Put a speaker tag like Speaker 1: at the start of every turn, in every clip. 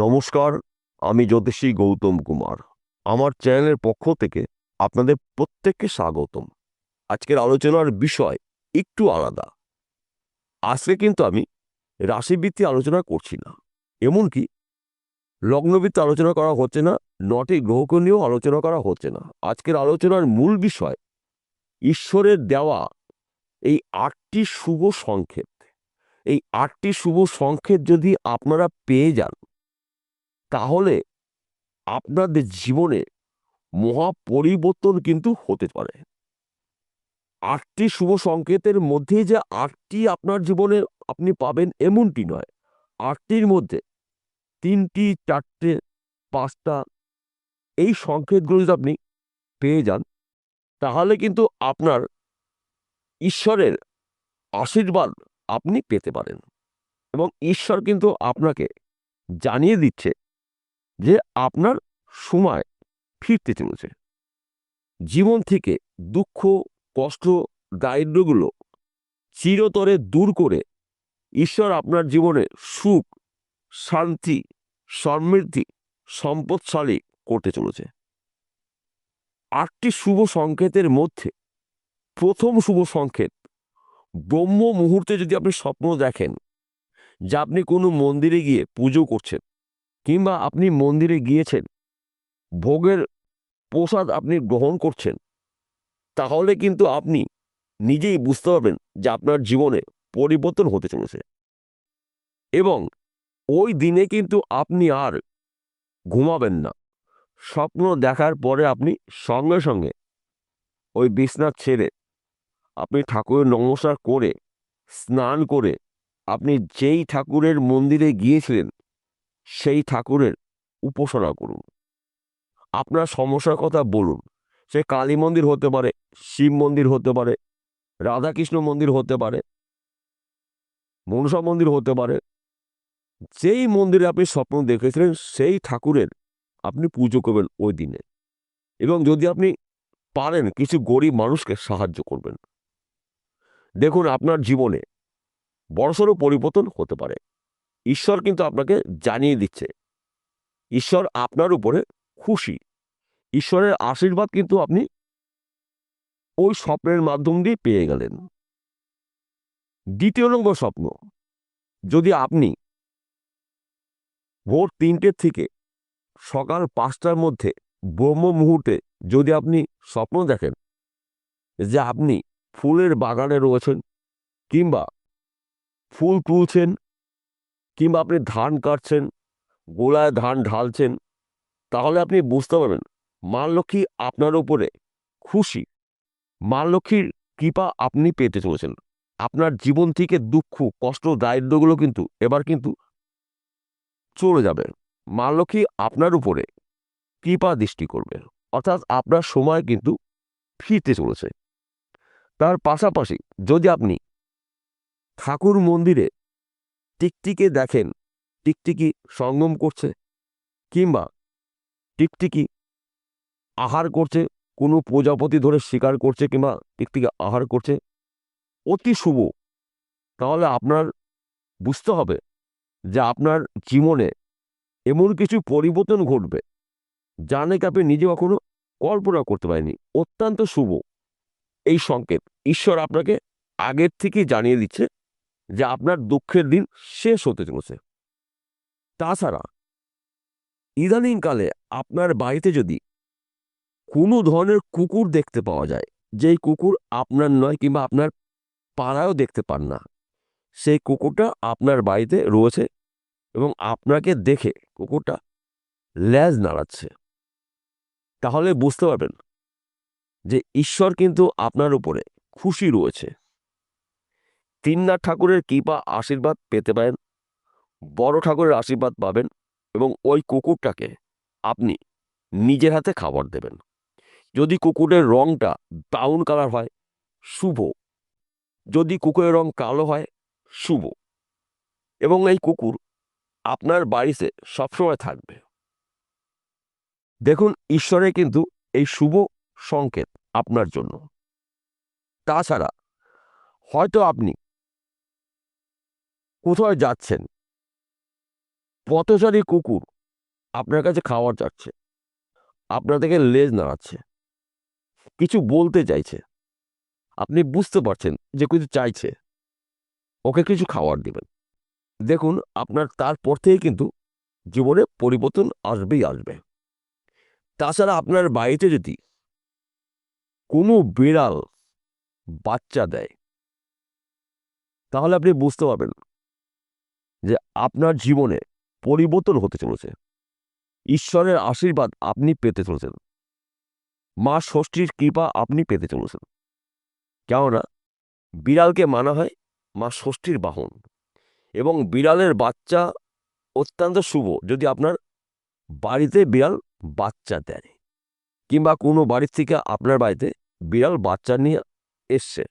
Speaker 1: নমস্কার, আমি জ্যোতিষী গৌতম কুমার। আমার চ্যানেলের পক্ষ থেকে আপনাদের প্রত্যেককে স্বাগতম। আজকের আলোচনার বিষয় একটু আলাদা। আজকে কিন্তু আমি রাশিভিত্তিক আলোচনা করছি না, এমনকি লগ্নভিত্তিক আলোচনা করা হচ্ছে না, 9টি গ্রহকে নিয়েও আলোচনা করা হচ্ছে না। আজকের আলোচনার মূল বিষয় ঈশ্বরের দেওয়া এই 8টি শুভ সংকেত। এই 8টি শুভ সংকেত যদি আপনারা পেয়ে যান, তাহলে আপনাদের জীবনে মহা পরিবর্তন কিন্তু হতে পারে। 8টি শুভ সংকেতের মধ্যে যে 8টি আপনার জীবনে আপনি পাবেন এমনটি নয়। 8টির মধ্যে 3টি, 4টে, 5টা এই সংকেতগুলো যদি আপনি পেয়ে যান, তাহলে কিন্তু আপনার ঈশ্বরের আশীর্বাদ আপনি পেতে পারেন। এবং ঈশ্বর কিন্তু আপনাকে জানিয়ে দিচ্ছে যে আপনার সময় ফিরতে চলেছে। জীবন থেকে দুঃখ, কষ্ট, দারিদ্র্যগুলো চিরতরে দূর করে ঈশ্বর আপনার জীবনে সুখ, শান্তি, সমৃদ্ধি, সম্পদশালী করতে চলেছে। 8টি শুভ সংকেতের মধ্যে প্রথম শুভ সংকেত, ব্রহ্ম মুহূর্তে যদি আপনি স্বপ্ন দেখেন যে আপনি কোনো মন্দিরে গিয়ে পুজো করছেন, কিংবা আপনি মন্দিরে গিয়েছেন, ভোগের প্রসাদ আপনি গ্রহণ করছেন, তাহলে কিন্তু আপনি নিজেই বুঝতে পারবেন যে আপনার জীবনে পরিবর্তন হতে চলেছে। এবং ওই দিনে কিন্তু আপনি আর ঘুমাবেন না। স্বপ্ন দেখার পরে আপনি সঙ্গে সঙ্গে ওই বিছনা ছেড়ে আপনি ঠাকুরের নমস্কার করে, স্নান করে, আপনি যেই ঠাকুরের মন্দিরে গিয়েছিলেন সেই ঠাকুরের উপাসনা করুন। আপনার সমস্যার কথা বলুন। সে কালী মন্দির হতে পারে, শিব মন্দির হতে পারে, রাধাকৃষ্ণ মন্দির হতে পারে, মনসা মন্দির হতে পারে। যেই মন্দিরে আপনি স্বপ্ন দেখেছিলেন সেই ঠাকুরের আপনি পুজো করবেন ওই দিনে। এবং যদি আপনি পারেন, কিছু গরিব মানুষকে সাহায্য করবেন। দেখুন, আপনার জীবনে বড়সড় পরিবর্তন হতে পারে। ঈশ্বর কিন্তু আপনাকে জানিয়ে দিচ্ছে ঈশ্বর আপনার উপরে খুশি। ঈশ্বরের আশীর্বাদ কিন্তু আপনি ওই স্বপ্নের মাধ্যম দিয়ে পেয়ে গেলেন। দ্বিতীয় নম্বর স্বপ্ন, যদি আপনি ভোর 3টে থেকে সকাল 5টার মধ্যে ব্রহ্ম মুহূর্তে যদি আপনি স্বপ্ন দেখেন যে আপনি ফুলের বাগানে রয়েছেন, কিংবা ফুল তুলছেন, কিংবা আপনি ধান কাটছেন, গোলায় ধান ঢালছেন, তাহলে আপনি বুঝতে পারবেন মা লক্ষ্মী আপনার উপরে খুশি। মা লক্ষ্মীর কৃপা আপনি পেতে চলেছেন। আপনার জীবন থেকে দুঃখ, কষ্ট, দারিদ্র্যগুলো কিন্তু এবার কিন্তু চলে যাবে। মা লক্ষ্মী আপনার উপরে কৃপা দৃষ্টি করবে, অর্থাৎ আপনার সময় কিন্তু ফিরতে চলেছে। তার পাশাপাশি যদি আপনি ঠাকুর মন্দিরে টিকটিকি দেখেন, টিকটিকি সঙ্গম করছে, কিংবা টিকটিকি আহার করছে, কোনো প্রজাপতি ধরে শিকার করছে, কিংবা টিকটিকি আহার করছে, অতি শুভ। তাহলে আপনার বুঝতে হবে যে আপনার জীবনে এমন কিছু পরিবর্তন ঘটবে যা নাকি আপনি নিজে কখনো কল্পনা করতে পারেননি। অত্যন্ত শুভ এই সংকেত ঈশ্বর আপনাকে আগের থেকেই জানিয়ে দিচ্ছে যে আপনার দুঃখের দিন শেষ হতে চলেছে। তাছাড়া ইদানিংকালে আপনার বাড়িতে যদি কোনো ধরনের কুকুর দেখতে পাওয়া যায়, যেই কুকুর আপনার নয়, কিংবা আপনার পাড়ায়ও দেখতে পান না, সেই কুকুরটা আপনার বাড়িতে রয়েছে এবং আপনাকে দেখে কুকুরটা ল্যাজ নাড়াচ্ছে, তাহলে বুঝতে পারবেন যে ঈশ্বর কিন্তু আপনার উপরে খুশি রয়েছে। তিননাথ ঠাকুরের কৃপা আশীর্বাদ পেতে পারেন, বড় ঠাকুরের আশীর্বাদ পাবেন, এবং ওই কুকুরটাকে আপনি নিজের হাতে খাবার দেবেন। যদি কুকুরের রংটা ব্রাউন কালার হয়, শুভ। যদি কুকুরের রং কালো হয়, শুভ। এবং এই কুকুর আপনার বাড়িতে সবসময় থাকবে। দেখুন, ঈশ্বরের কিন্তু এই শুভ সংকেত আপনার জন্য। তাছাড়া হয়তো আপনি কোথাও যাচ্ছেন, পথচারী কুকুর আপনার কাছে খাবার চাচ্ছে, আপনার থেকে লেজ নাড়াচ্ছে, কিছু বলতে চাইছে, আপনি বুঝতে পারছেন যে কিছু চাইছে, ওকে কিছু খাবার দিবেন। দেখুন, আপনার তারপর থেকে কিন্তু জীবনে পরিবর্তন আসবেই আসবে। তাছাড়া আপনার বাড়িতে যদি কোনো বিড়াল বাচ্চা দেয়, তাহলে আপনি বুঝতে পারবেন যে আপনার জীবনে পরিবর্তন হতে চলেছে। ঈশ্বরের আশীর্বাদ আপনি পেতে চলেছেন, মা ষষ্ঠীর কৃপা আপনি পেতে চলেছেন। কেননা বিড়ালকে মানা হয় মা ষষ্ঠীর বাহন, এবং বিড়ালের বাচ্চা অত্যন্ত শুভ। যদি আপনার বাড়িতে বিড়াল বাচ্চা দেয়, কিংবা কোনো বাড়ির থেকে আপনার বাড়িতে বিড়াল বাচ্চা নিয়ে এসছে,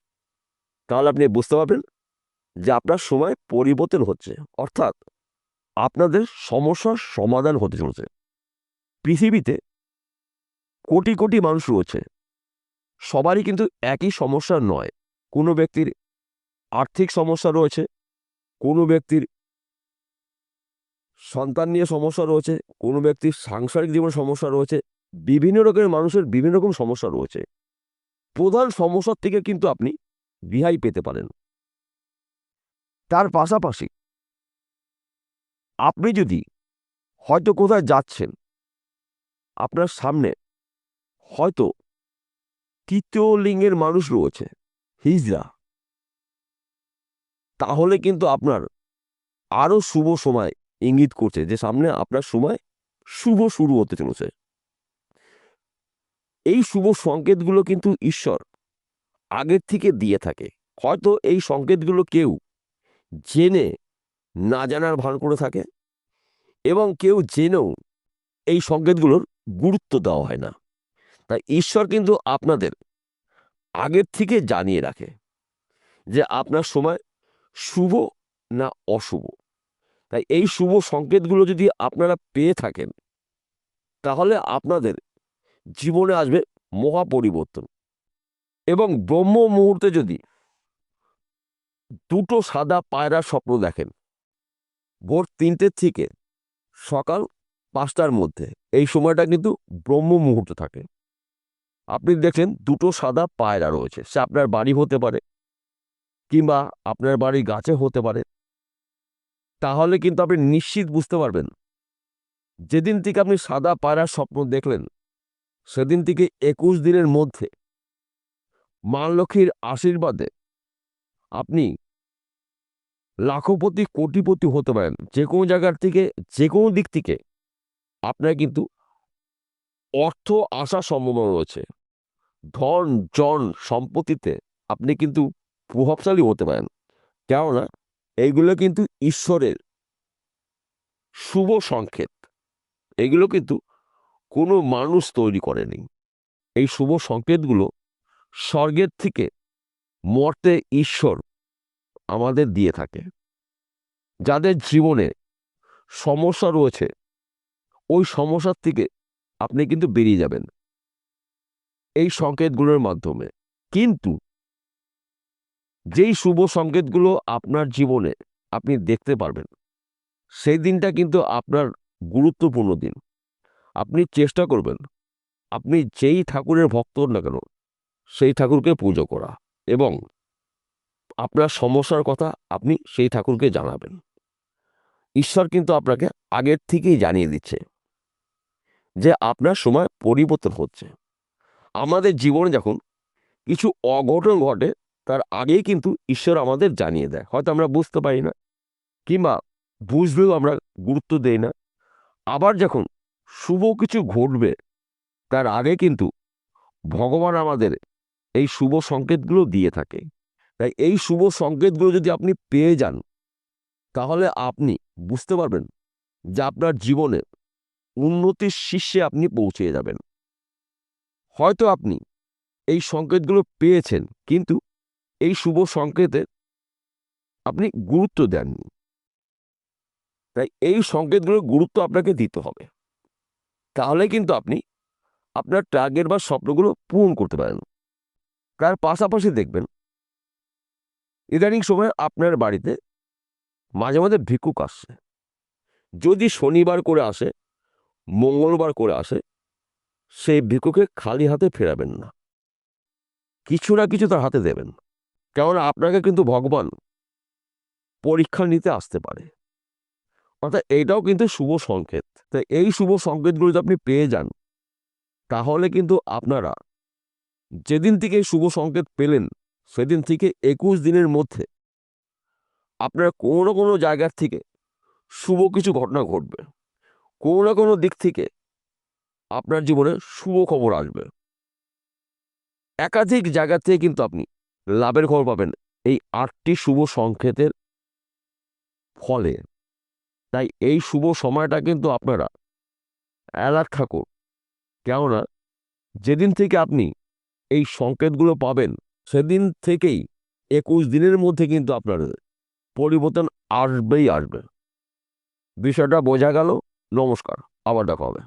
Speaker 1: তাহলে আপনি বুঝতে পারবেন যে আপনার সময় পরিবর্তন হচ্ছে, অর্থাৎ আপনাদের সমস্যার সমাধান হতে চলেছে। পৃথিবীতে কোটি কোটি মানুষ রয়েছে, সবারই কিন্তু একই সমস্যা নয়। কোনো ব্যক্তির আর্থিক সমস্যা রয়েছে, কোনো ব্যক্তির সন্তান নিয়ে সমস্যা রয়েছে, কোনো ব্যক্তির সাংসারিক জীবনে সমস্যা রয়েছে। বিভিন্ন রকমের মানুষের বিভিন্ন রকম সমস্যা রয়েছে। প্রধান সমস্যার থেকে কিন্তু আপনি রেহাই পেতে পারেন। তার পাশাপাশি আপনি যদি হয়তো কোথায় যাচ্ছেন, আপনার সামনে হয়তো তৃতীয় লিঙ্গের মানুষ রয়েছে, হিজড়া, তাহলে কিন্তু আপনার আরো শুভ সময় ইঙ্গিত করছে যে সামনে আপনার সময় শুভ শুরু হতে চলেছে। এই শুভ সংকেতগুলো কিন্তু ঈশ্বর আগের থেকে দিয়ে থাকে। হয়তো এই সংকেতগুলো কেউ জেনে না জানার ভান করে থাকে, এবং কেউ জেনেও এই সংকেতগুলোর গুরুত্ব দেওয়া হয় না। তাই ঈশ্বর কিন্তু আপনাদের আগের থেকে জানিয়ে রাখে যে আপনার সময় শুভ না অশুভ। তাই এই শুভ সংকেতগুলো যদি আপনারা পেয়ে থাকেন, তাহলে আপনাদের জীবনে আসবে মহা পরিবর্তন। এবং ব্রহ্ম মুহূর্তে যদি দুটো সাদা পায়রার স্বপ্ন দেখেন, ভোর 3টে থেকে সকাল 5টার মধ্যে, এই সময়টা কিন্তু ব্রহ্ম মুহূর্ত থাকে। আপনি দেখলেন দুটো সাদা পায়রা রয়েছে, সে আপনার বাড়ি হতে পারে, কিংবা আপনার বাড়ির গাছে হতে পারে। তাহলে কিন্তু আপনি নিশ্চিত বুঝতে পারবেন, যেদিন থেকে আপনি সাদা পায়রার স্বপ্ন দেখলেন, সেদিন থেকে 21 দিনের মধ্যে মা লক্ষ্মীর আশীর্বাদে আপনি লাখপতি কোটিপতি হতে পারেন। যে কোনো জায়গার থেকে, যে কোনো দিক থেকে আপনার কিন্তু অর্থ আসার সম্ভাবনা রয়েছে। ধন জন সম্পত্তিতে আপনি কিন্তু প্রভাবশালী হতে পারেন। কেননা এইগুলো কিন্তু ঈশ্বরের শুভ সংকেত। এগুলো কিন্তু কোনো মানুষ তৈরি করেনি। এই শুভ সংকেতগুলো স্বর্গের থেকে মর্তে ঈশ্বর আমাদের দিয়ে থাকে। যাদের জীবনে সমস্যা রয়েছে, ওই সমস্যার থেকে আপনি কিন্তু বেরিয়ে যাবেন এই সংকেতগুলোর মাধ্যমে। কিন্তু যেই শুভ সংকেতগুলো আপনার জীবনে আপনি দেখতে পারবেন, সেই দিনটা কিন্তু আপনার গুরুত্বপূর্ণ দিন। আপনি চেষ্টা করবেন, আপনি যেই ঠাকুরের ভক্ত হন না কেন, সেই ঠাকুরকে পুজো করা, এবং আপনার সমস্যার কথা আপনি সেই ঠাকুরকে জানাবেন। ঈশ্বর কিন্তু আপনাকে আগের থেকেই জানিয়ে দিচ্ছে যে আপনার সময় পরিবর্তন হচ্ছে। আমাদের জীবনে যখন কিছু অঘটন ঘটে, তার আগেই কিন্তু ঈশ্বর আমাদের জানিয়ে দেয়। হয়তো আমরা বুঝতে পারি না, কিংবা বুঝলেও আমরা গুরুত্ব দেই না। আবার যখন শুভ কিছু ঘটবে, তার আগে কিন্তু ভগবান আমাদের এই শুভ সংকেতগুলো দিয়ে থাকে। তাই এই শুভ সংকেতগুলো যদি আপনি পেয়ে যান, তাহলে আপনি বুঝতে পারবেন যে আপনার জীবনে উন্নতির শীর্ষে আপনি পৌঁছে যাবেন। হয়তো আপনি এই সংকেতগুলো পেয়েছেন, কিন্তু এই শুভ সংকেতের আপনি গুরুত্ব দেননি। তাই এই সংকেতগুলোর গুরুত্ব আপনাকে দিতে হবে। তাহলে কিন্তু আপনি আপনার টার্গেট বা স্বপ্নগুলো পূরণ করতে পারেন। তার পাশাপাশি দেখবেন, ইদানিং সময় আপনার বাড়িতে মাঝে মাঝে ভিক্ষুক আসছে, যদি শনিবার করে আসে, মঙ্গলবার করে আসে, সেই ভিক্ষুকে খালি হাতে ফেরাবেন না, কিছু না কিছু তার হাতে দেবেন। কেননা আপনাকে কিন্তু ভগবান পরীক্ষা নিতে আসতে পারে। অর্থাৎ এইটাও কিন্তু শুভ সংকেত। তাই এই শুভ সংকেতগুলো যদি আপনি পেয়ে যান, তাহলে কিন্তু আপনারা যেদিন থেকে শুভ সংকেত পেলেন, সেদিন থেকে 21 দিনের মধ্যে আপনার কোনো না কোনো জায়গার থেকে শুভ কিছু ঘটনা ঘটবে। কোনো না কোনো দিক থেকে আপনার জীবনে শুভ খবর আসবে। একাধিক জায়গা থেকে কিন্তু আপনি লাভের খবর পাবেন এই 8টি শুভ সংকেতের ফলে। তাই এই শুভ সময়টা কিন্তু আপনারা অ্যালার্ট থাকুন। কেননা যেদিন থেকে আপনি এই সংকেতগুলো পাবেন, সেদিন থেকেই 21 দিনের মধ্যে কিন্তু আপনার পরিবর্তন আসবেই আসবে। বিষয়টা বোঝা গেল? নমস্কার, আবার দেখা হবে।